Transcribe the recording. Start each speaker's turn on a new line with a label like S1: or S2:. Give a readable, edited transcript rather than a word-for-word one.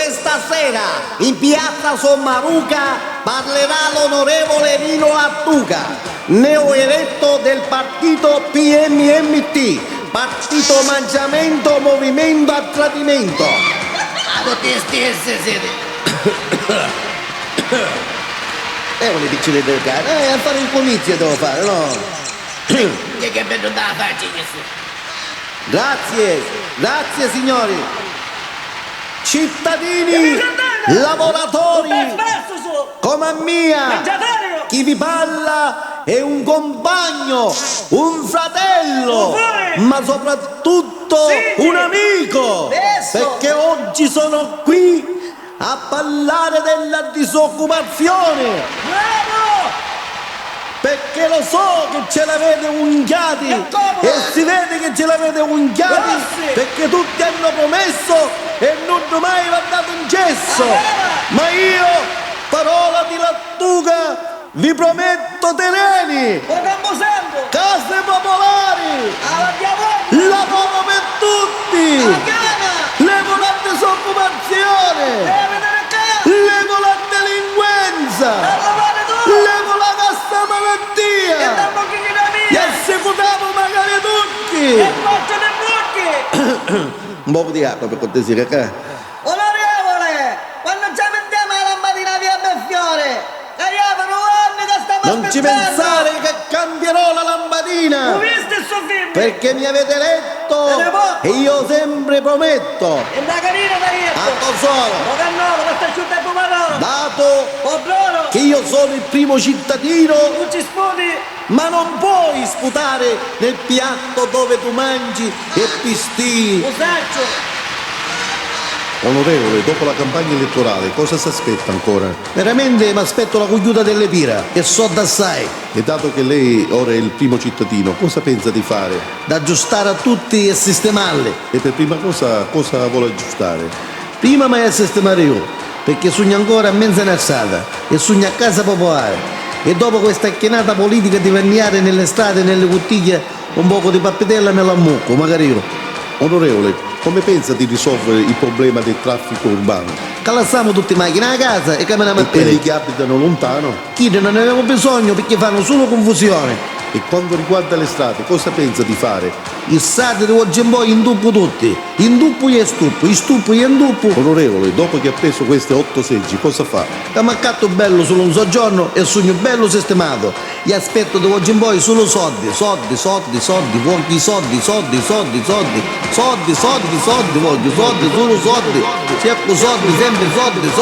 S1: Questa sera in piazza Sommaruca parlerà l'onorevole Nino Lattuca, neoeletto del partito PMMT, Partito Mangiamento Movimento a Tradimento.
S2: Tutti stessi siete.
S1: Vuole piccine del cane, a fare un comizio devo fare, no?
S2: Che bello da faccia questo.
S1: Grazie signori. Cittadini, lavoratori, come mia, chi vi parla è un compagno, un fratello, ma soprattutto un amico, perché oggi sono qui a parlare della disoccupazione. Perché lo so che ce l'avete unghiati e si vede che ce l'avete unghiati perché tutti hanno promesso e non mai va dato in gesso. Ma io, parola di Lattuca, vi prometto terreni, case popolari, lavoro per tutti, levo la disoccupazione, levo la delinquenza, levo la cassa malattia, gli assicuravo magari tutti. Un po' di acqua per cortesia, che?
S3: Onorevole, quando ci mettiamo la lampadina via Belfiore, cariamo anni che stiamo
S1: Non ci pensare che cambierò la lampadina,
S3: Ho visto il suo film?
S1: perché mi avete eletto e io sempre prometto.
S3: E da carina da rietto.
S1: Tanto solo,
S3: Lo cannolo, questo è asciutto e pomodoro.
S1: dato
S3: Pobroro,
S1: che io sono il primo cittadino,
S3: non ci sputi.
S1: ma non puoi sputare nel piatto dove tu mangi e pistini.
S3: Musaccio.
S4: Onorevole, dopo la campagna elettorale cosa si aspetta ancora?
S1: Veramente mi aspetto la cogliuta delle pira e so d'assai.
S4: E dato che lei ora è il primo cittadino, cosa pensa di fare?
S1: Da aggiustare a tutti e sistemarli.
S4: E per prima cosa vuole aggiustare?
S1: Prima mi è a sistemare io, perché sogno ancora a mezza innalzata e sogno a casa popolare. E dopo questa chienata politica di verniare nelle strade e nelle bottiglie un poco di pappitella me la mucco, magari io.
S4: Onorevole, come pensa di risolvere il problema del traffico urbano?
S1: Calassammo tutti in macchina a casa e camminiamo a
S4: E quelli
S1: piedi.
S4: che abitano lontano?
S1: Chi non ne avevo bisogno perché fanno solo confusione.
S4: E quando riguarda le strade, cosa pensa di fare?
S1: Il strade di oggi in poi induppo tutti. Induppo e stuppo, stuppo e induppo.
S4: Onorevole, dopo che ha preso queste 8 seggi, cosa fa?
S1: Da maccatto bello solo un soggiorno e sogno bello sistemato. Gli aspetto da oggi in poi solo soldi, pochi soldi, voglio soldi, solo soldi. Cerco soldi, sempre soldi.